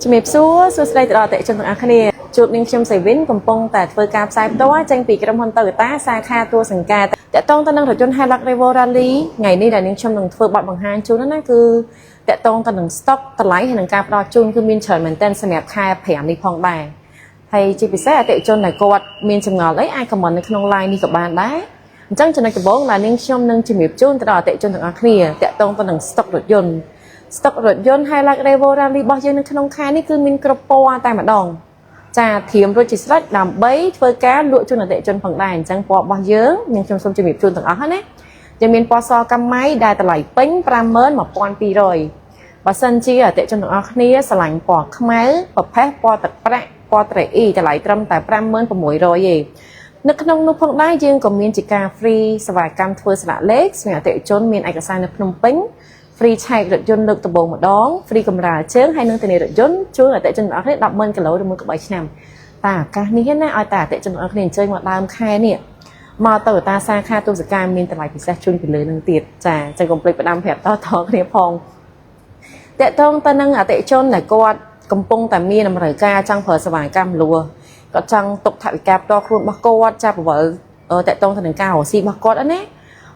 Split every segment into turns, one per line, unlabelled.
ជំរាបសួរសួស្តីដល់អតិថិជនទាំងអស់គ្នាជួបនាងខ្ញុំសៃវិនកំពុងតែធ្វើការផ្សាយផ្ទាល់ចេញពីក្រុមហ៊ុន Toyota សាខាទួលសង្កាតតាក់ទងទៅនឹងរថយន្ត Hilux Revo Rally ថ្ងៃនេះដែលនាងខ្ញុំនឹងធ្វើបទបង្ហាញជូនណាគឺតាក់ទងទៅនឹង stock តម្លៃហើយនឹងការផ្ដល់ជូនគឺមានច្រើនមែនទែនសម្រាប់ខែ5នេះផងដែរហើយជាពិសេសអតិថិជនដែលគាត់មានចម្ងល់អីអាច comment នៅក្នុង line នេះក៏បានដែរអញ្ចឹងចំណុចដំបូងដែលនាងខ្ញុំនឹងជំរាបជូនទៅដល់អតិថិជនទាំងអស់គ្នាតាក់ទងទៅនឹង stock រថយន្ត stock រថយន្ត Hilux Revo Rally របស់យើងនៅក្នុងខែនេះគឺមានគ្រប់ពណ៌តែម្ដងចាធៀមរួចជាស្រេចដើម្បីធ្វើការលក់ជូនអតិថិជនផងដែរអញ្ចឹងពណ៌របស់យើងនាងខ្ញុំសូមជំរាបជូនទាំងអស់ណាយើងមានពណ៌សកម្មៃដែលតម្លៃពេញ 51,200 បើសិនជាអតិថិជនទាំងអស់គ្នាស្រឡាញ់ពណ៌ខ្មៅប្រផេះពណ៌ទឹកប្រាក់ពណ៌ត្រេអ៊ីតម្លៃត្រឹមតែ 56,600 ឯងនៅក្នុងនោះផងដែរយើងក៏មានជាការ free សេវាកម្មធ្វើស្លាកលេខសម្រាប់អតិថិជនមានឯកសារនៅភ្នំពេញ free ឆែករថយន្តលើកដំបូងម្ដង free កម្រាលជើងហើយនឹងធានារថយន្តជូនអតិថិជនទាំងអស់គ្នា 10,000 គីឡូឬមួយក៏3ឆ្នាំតែឱកាសនេះណាឲ្យតែអតិថិជនទាំងអស់គ្នាអញ្ជើញមកដើមខែនេះមកទៅតាសាខាទូសកាមានតម្លៃពិសេសជូនពីលើនឹងទៀតចាអញ្ចឹងកុំភ្លេចផ្ដាំប្រាប់តគ្នាផងតកតងទៅនឹងអតិថិជនដែលគាត់កំពុងតែមានតម្រូវការចង់ប្រើសេវាកម្មលួគាត់ចង់ទុកថវិកាផ្ទាល់ខ្លួនរបស់គាត់ចាប់ប្រវល់តកតងទៅនឹងការរកស៊ីរបស់គាត់ណា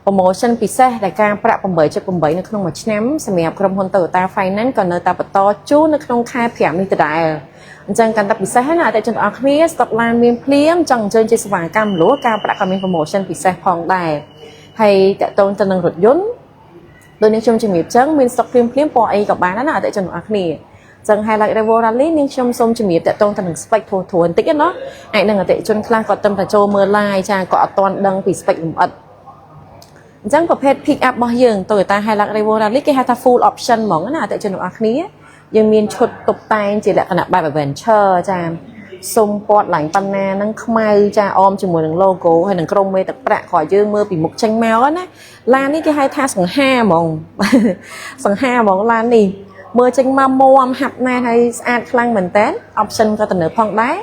promotion ពិសេសដែលការប្រាក់ 8.8 នៅក្នុងមួយឆ្នាំសម្រាប់ក្រុមហ៊ុន Toyota Finance ក៏នៅតែបន្តជូននៅក្នុងខែ5នេះដដែលអញ្ចឹងកាន់តែពិសេសណាអតិថិជនទាំងអស់គ្នា stock ឡានមានភ្លាមចង់អញ្ជើញជាសេវាកម្មលួការប្រាក់ក៏មាន promotion ពិសេសផងដែរហើយតកតងទៅនឹងរថយន្តដោយនាងខ្ញុំជំរាបចឹងមាន stock ភ្លាមពណ៌អីក៏បានណាអតិថិជនទាំងអស់គ្នាចឹង Hilux Revo Rally នាងខ្ញុំសូមជំរាបតកតងទៅនឹង spec ធូរបន្តិចណាអាចនឹងអតិថិជនខ្លះគាត់ត្រឹមតែចូលមើល live ចាគាត់អត់ទាន់ដឹងពី spec លម្អិតអញ្ចឹងប្រភេទ pick up របស់យើង Toyota Hilux Revo Rally គេហៅថា full option ហ្មងណាអតិថិជនទាំងអស់គ្នាយើងមានឈុតតុបតែងជាលក្ខណៈបែប adventure ចាសុំពណ៌ឡើងប៉ុណ្ណានឹងខ្មៅចាអមជាមួយនឹង logo ហើយនឹងក្រុមមេទឹកប្រាក់គាត់យើងមើលពីមុខចេញមកណាឡាននេះគេហៅថាសង្ហាហ្មងសង្ហាហ្មងឡាននេះមើលចេញមកមាំហាប់ណាស់ហើយស្អាតខ្លាំងមែនតើ option ក៏ទំនើបផងដែរ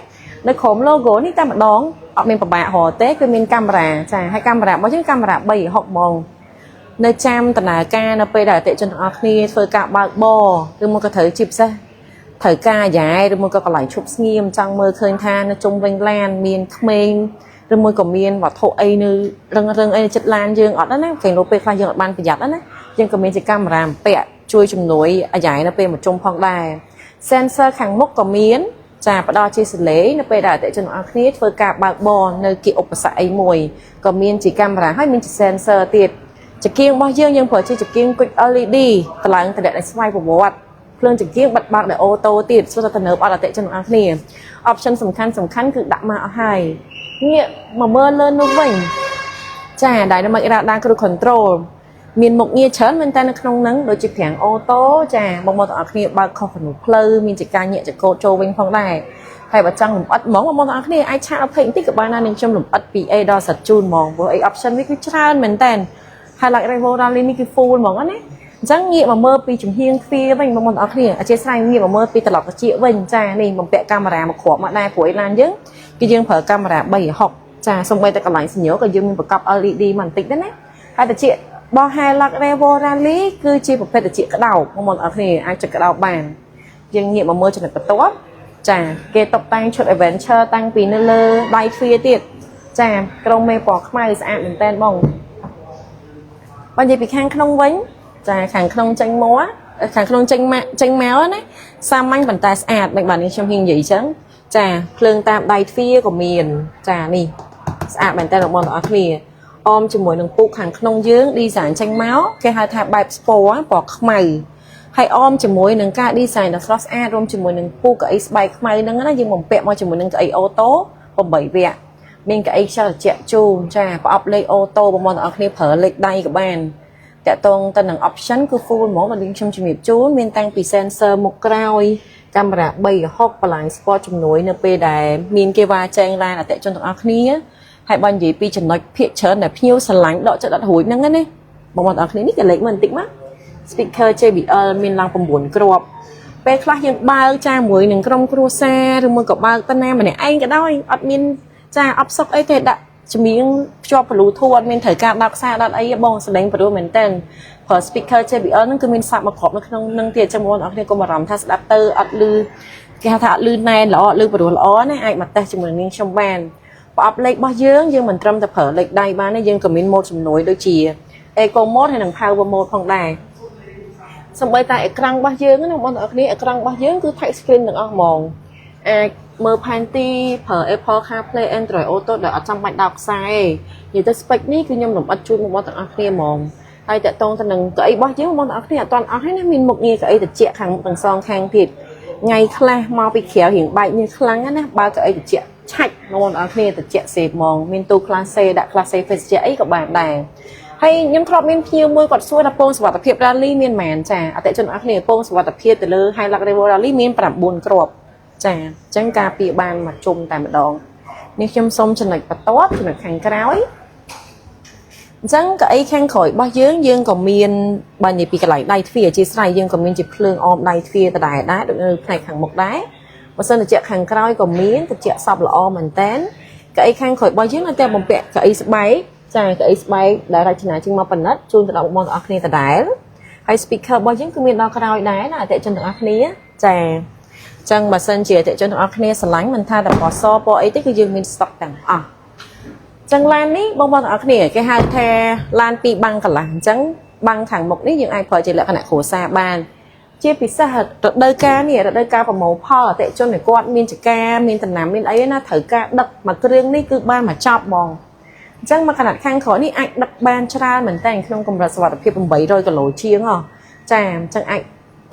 នៅក្រុម logo នេះតែម្ដងអត់មានប្របាក់រទេគឺមានកាមេរ៉ាចាហើយកាមេរ៉ារបស់យើងកាមេរ៉ា360ហ្មងនៅចាំដំណើរការនៅពេលដែលអតិថិជនទាំងអស់គ្នាធ្វើការបើកបរឬមកក៏ត្រូវជាពិសេសត្រូវការយ៉ាយឬមកក៏កន្លែងឈប់ស្ងៀមចង់មើលឃើញថានៅជុំវិញឡានមានក្មេងឬមួយក៏មានវត្ថុអីនៅរឹងអីនៅចិត្តឡានយើងអត់ណាគេនៅពេលខ្លះយើងអត់បានប្រយ័ត្នណាយើងក៏មានជាកាមេរ៉ាម្ពាក់ជួយជំនួយអាយ៉ៃនៅពេលមកជុំផងដែរ sensor ខាងមុខក៏មានចាផ្ដល់ជាសលេងនៅពេលដែលអតិថិជនទាំងអស់គ្នាធ្វើការបើកបរនៅគៀកឧបសគ្គអីមួយក៏មានជាកាមេរ៉ាហើយមានជា sensor ទៀតចង្កៀងរបស់យើងប្រើជាចង្កៀង quick LED តម្លើងតម្លាក់ដោយស្វ័យប្រវត្តិភ្លើងចង្កៀងបិទបើកដោយអូតូទៀតសុទ្ធតែទំនើបអត់អតិថិជនទាំងអស់គ្នា option សំខាន់គឺដាក់មកអស់ហើយងាកមកមើលលើនោះវិញចា Dynamic Radar Cruise Control មានមុខងារច្រើនមែនតើនៅក្នុងហ្នឹងដូចជាប្រាំងអូតូចាបងប្អូនទាំងអស់គ្នាបើកខុសក្នុងផ្លូវមានជាការញាក់ចង្កូតចូលវិញផងដែរហើយបើចង់លម្អិតហ្មងបងប្អូនទាំងអស់គ្នាអាចឆាក20បន្តិចក៏បានដែរនឹងខ្ញុំលម្អិតពី A ដល់ Z ជូនហ្មងព្រោះអី option នេះគឺច្រើនមែនតើ Hilux Revo Rally នេះគឺ full ហ្មងណាអញ្ចឹងងាកមកមើលពីជំហៀងទ្វារវិញបងប្អូនទាំងអស់គ្នាអធិស្ឋានងាកមកមើលពីត្រឡប់ត្រចៀកវិញចានេះបំពាក់កាមេរ៉ាមកគ្រាប់មកដែរព្រោះឯឡានយើងគឺយើងប្រើកាមេរ៉ា360ចាសូម្បីតែកន្លែងសញ្ញោក៏យើងមានប្រកប LED មកបន្តិចដែរណាហើយត្រចៀកបោះ Hilux Revo Rally គឺជាប្រភេទត្រចៀកក្តោបបងប្អូនទាំងអស់គ្នាអាចចុចក្តោបបានយើងងាកមកមើលចំណុចបន្ទាប់ចាគេតុបតែងឈុត adventure តាំងពីនៅលើដៃទ្វារទៀតចាក្រុមមេពណ៌ខ្មៅស្អាតមែនតើបងបើនិយាយពីខាងក្នុងវិញចាខាងក្នុងចេញមកខាងក្នុងចេញមកណាសាមញ្ញប៉ុន្តែស្អាតមិនបាននេះខ្ញុំហ៊ាននិយាយអញ្ចឹងចាភ្លើងតាមដៃទ្វារក៏មានចានេះស្អាតមែនតើបងប្អូនទាំងអស់គ្នាអមជាមួយនឹងពូកខាងក្នុងយើង design ចេញមកគេហៅថាបែប sport ពណ៌ខ្មៅហើយអមជាមួយនឹងការ design ដ៏ស្រស់ស្អាតរួមជាមួយនឹងពូកកៅអីស្បែកខ្មៅហ្នឹងណាយើងបំពាក់មកជាមួយនឹងកៅអីអូតូ8វគ្គមានកៅអីខ្យល់ត្រជាក់ជូនចាប្រអប់លេខអូតូបងប្អូនទាំងអស់គ្នាប្រើលេខដៃក៏បានតាក់ទងទៅនឹង option គឺ full ហ្មងបើខ្ញុំជំរាបជូនមានតាំងពី sensor មុខក្រោយកាមេរ៉ា360បន្លាញ sport ជំនួយនៅពេលដែលមានគេវ៉ាចែងឡានអតិថិជនទាំងអស់គ្នាហើយបើនិយាយពីចំណុចភាគច្រើនដែលភ្ញៀវស្រឡាញ់ដកចិត្តអត់រួចហ្នឹងណាបងប្អូនទាំងអស់គ្នានេះក៏លេខមើលបន្តិចមក speaker JBL មានឡើង9គ្រាប់ពេលខ្លះយើងបើកចាមួយនឹងក្រុមគ្រួសារឬមួយក៏បើកតាណាម្នាក់ឯងក៏ដោយអត់មានចាអបសុកអីទេដាក់ ជំនាញជាប់បលូធួតមានត្រូវការដាក់ខ្សែដាក់អីបងសម្លេងព្រោះមែនតើព្រោះ speaker JBL ហ្នឹងគឺមានសាប់មកគ្រប់នៅក្នុងនឹងទៀតចាំបងប្អូនកុំបារម្ភថាស្ដាប់ទៅអត់ឮគេហៅថាអត់ឮណែនល្អអត់ឮព្រោះល្អណាអាចមកតេស្តជាមួយនឹងខ្ញុំបានប្រអប់លេខរបស់យើងមិនត្រឹមតែប្រើលេខដៃបានទេយើងក៏មានម៉ូដជំនួយដូចជា Eco mode ហើយនិង Power mode ផងដែរសម្បីតែអេក្រង់របស់យើងណាបងប្អូនអេក្រង់របស់យើងគឺ touch screen ទាំងអស់ហ្មងអាចមើលផែនទីប្រើ Apple CarPlay Android Auto ដែលអត់ចាំបាច់ដោតខ្សែទេនិយាយទៅ spec នេះគឺខ្ញុំលម្អិតជូនបងប្អូនទាំងអស់គ្នាហ្មងហើយតកតងទៅនឹងកៅអីរបស់យើងបងប្អូនទាំងអស់គ្នាអត់ទាន់អស់ទេណាមានមុខងារកៅអីត្រជាក់ខាងមុខទាំងសងខាងទៀតថ្ងៃខ្លះមកពីក្រៅរៀងបែកញើសខ្លាំងណាបើកៅអីត្រជាក់ឆាច់បងប្អូនទាំងអស់គ្នាត្រជាក់សេហ្មងមានទូ class C ដាក់ class C face ត្រជាក់អីក៏បានដែរហើយខ្ញុំធ្លាប់មានភ្ញៀវមួយគាត់សួរថាពងសុវត្ថិភាព rally មានមែនចាអតិជនអស់គ្នាពងសុវត្ថិភាពទៅលើ Hilux Revo Rally មាន9គ្រាប់ចាអញ្ចឹងការពារបានមកជុំតែម្ដងនេះខ្ញុំសូមចំណុចបន្ទាប់ចំណុចខាងក្រោយអញ្ចឹងកៅអីខាងក្រោយរបស់យើងក៏មានបើនិយាយពីកន្លែងដៃទ្វារអធិស្ឋានយើងក៏មានជាភ្លើងអមដៃទ្វារដដែលដូចនៅផ្នែកខាងមុខដែរបើសិនជាខាងក្រោយក៏មានត្រជាក់សពល្អមែនតែនកៅអីខាងក្រោយរបស់យើងនៅតែបំពាក់កៅអីស្បែកចាកៅអីស្បែកដែលរចនាជាងមកប៉និតជូនទៅដល់បងប្អូនទាំងអស់គ្នាដដែលហើយ speaker របស់យើងគឺមានដល់ក្រោយដែរណាអតិជនទាំងអស់គ្នាចាចឹងបើសិនជាអតិជនទាំងអស់គ្នាស្រឡាញ់មិនថាតែពណ៌សពណ៌អីទេគឺយើងមាន stock ទាំងអស់ចឹងឡាននេះបងប្អូនទាំងអស់គ្នាគេហៅថាឡាន2បាំងកន្លះអញ្ចឹងបាំងខាងមុខនេះយើងអាចប្រើជាលក្ខណៈគ្រួសារបានជាពិសេសរដូវកាលនេះរដូវកាលប្រមូលផលអតិជនដែលគាត់មានចកាមានដំណាំមានអីណាត្រូវការដឹកមកគ្រឿងនេះគឺបានមកចប់ហ្មងអញ្ចឹងមកកណាត់ខាងក្រោយនេះអាចដឹកបានច្រើនមែនតើក្នុងកម្រិតសុវត្ថិភាព800គីឡូជាងចាអញ្ចឹងអាច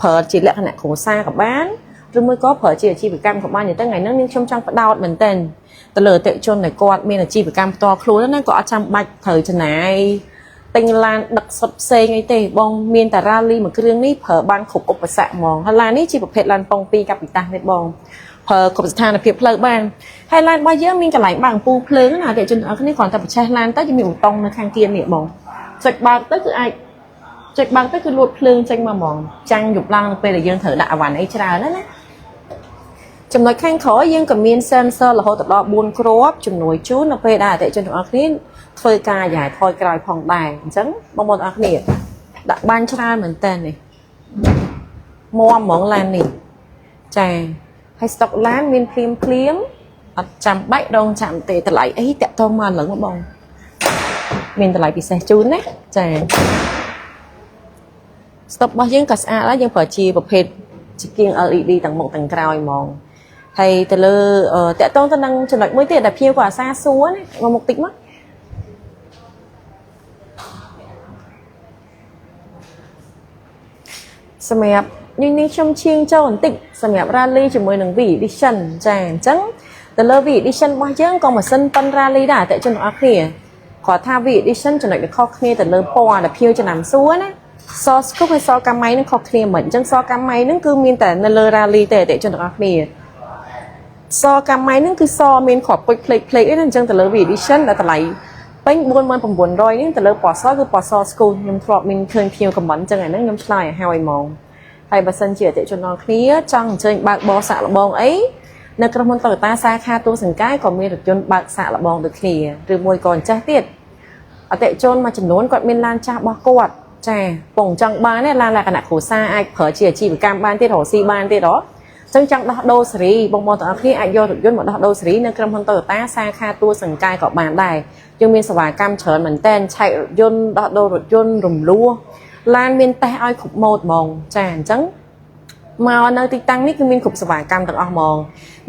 ប្រើជាលក្ខណៈគ្រួសារក៏បានឬមួយក៏ប្រើជាអាជីវកម្មក៏បានទៅថ្ងៃហ្នឹងខ្ញុំចង់បដោតមែនតើទៅលើអតិជនដែលគាត់មានអាជីវកម្មផ្ទាល់ខ្លួនណាក៏អត់ចាំបាច់ត្រូវចំណាយទិញឡានដឹកសុទ្ធផ្សេងអីទេបងមានតែ rally មួយគ្រឿងនេះប្រើបានគ្រប់ឧបសគ្គហ្មងហើយឡាននេះជាប្រភេទឡានប៉ុង2កាពីតាទេបងប្រើគ្រប់ស្ថានភាពផ្លូវបានហើយឡានរបស់យើងមានកន្លែងបើកអំពូលភ្លើងណាអតិជនអរគ្នាគ្រាន់តែបញ្ឆេះឡានទៅយើងមានប៊ូតុងនៅខាងគៀននេះបងចុចបើកទៅគឺអាចចុចបើកទៅគឺលួតភ្លើងចេញមកហ្មងចាំងយប់ឡើងនៅពេលដែលយើងត្រូវដាក់អវ៉ាន់អីច្រើនណាចំណុចខាងក្រោយយើងក៏មាន sensor រហូតដល់4គ្រាប់ជំនួយជូននៅពេលដែលអតិជនទាំងអស់គ្នាធ្វើការយ៉ាយថយក្រោយផងដែរអញ្ចឹងបងប្អូនទាំងអស់គ្នាដាក់បានច្រើនមែនតើនេះមាំហ្មងឡាននេះចាហើយ stock ឡានមានភ្លាមអត់ចាំបាច់រងចាំទេតម្លៃអីតាក់តងមកឡើងបងមានតម្លៃពិសេសជូនណាចា stock របស់យើងក៏ស្អាតដែរយើងប្រើជាប្រភេទជាគៀង LED ទាំងមុខទាំងក្រោយហ្មងហើយទៅលើតាក់តងទៅនឹងចំណុចមួយទៀតដែលភៀវក៏អាសាសួរណាមកមុខតិចមកសម្រាប់នេះខ្ញុំឈៀងចូលបន្តិចសម្រាប់ rally ជាមួយនឹង V edition ចាអញ្ចឹងទៅលើ V edition របស់យើងក៏ម៉ាស៊ីនប៉ុន rally ដែរតែជនទាំងអស់គ្នាគាត់ថា V edition ចំណុចដែលខុសគ្នាទៅលើពណ៌ដែលភៀវចំណាំសួរណាសស្គប់ហើយសកាម៉ៃនឹងខុសគ្នាមិនអញ្ចឹងសកាម៉ៃនឹងគឺមានតែនៅលើ rally ទេតែជនទាំងអស់គ្នាសកាម៉ៃនឹងគឺសមានគ្រាប់ពុជផ្លេកឯណាអញ្ចឹងទៅលើ V edition ដែលតម្លៃពេញ 4900 នេះទៅលើពណ៌សគឺពណ៌សស្គូខ្ញុំធ្លាប់មានឃើញភៀវខមមិនអញ្ចឹងហ្នឹងខ្ញុំឆ្លើយឲ្យហើយហ្មងហើយបើសិនជាអតិជនអរគ្នាចង់អញ្ជើញបើកបរសាក់លបងអីនៅក្រុមហ៊ុន Toyota សាខាទូសង្កាយក៏មានរថយន្តបើកសាក់លបងដូចគ្នាឬមួយក៏អញ្ចេះទៀតអតិជនមួយចំនួនគាត់មានឡានចាស់របស់គាត់ចាពងចង់បានឡានលក្ខណៈគ្រួសារអាចប្រើជាអាជីវកម្មបានទៀតរកស៊ីបានទៀតអញ្ចឹងចង់ដោះដូរសេរីបងប្អូនទាំងអស់គ្នាអាចយករថយន្តមកដោះដូរសេរីនៅក្រុមហ៊ុន Toyota សាខាទូសង្កាយក៏បានដែរយើងមានសេវាកម្មច្រើនមែនតើឆែករថយន្តដោះដូររថយន្តរំលោះឡានមានតេស្តឲ្យគ្រប់ម៉ូដហ្មងចាអញ្ចឹងមកនៅទីតាំងនេះគឺមានគ្រប់សេវាកម្មទាំងអស់ហ្មង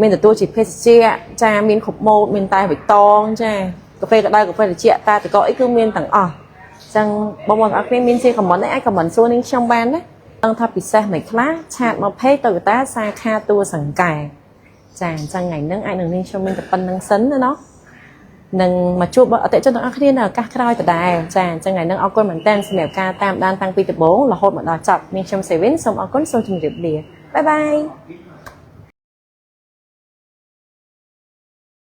មានទទួលជាភេសជ្ជៈចាមានគ្រប់ម៉ូដមានតែបៃតងចាកាហ្វេក្តៅកាហ្វេត្រជាក់តែតកអីគឺមានទាំងអស់អញ្ចឹងបងប្អូនទាំងអស់គ្នាមានជាខមមិនអាចខមមិនសួរនឹងខ្ញុំបានណាដឹងថាពិសេសមិនខ្លះឆាតមកពេក Toyota សាខាទូសង្កែចាអញ្ចឹងថ្ងៃហ្នឹងអាចនឹងនាងខ្ញុំមានតែប៉ុណ្្នឹងសិនណានឹងមកជួបអតិជនទាំងអស់គ្នានៅឱកាសក្រោយដដែលចាអញ្ចឹងថ្ងៃហ្នឹងអរគុណមែនតើសម្រាប់ការតាមដានតាំងពីដំបូងរហូតមកដល់ចប់នាងខ្ញុំសេវិនសូមអរគុណសូមជម្រាបលាបាយបាយ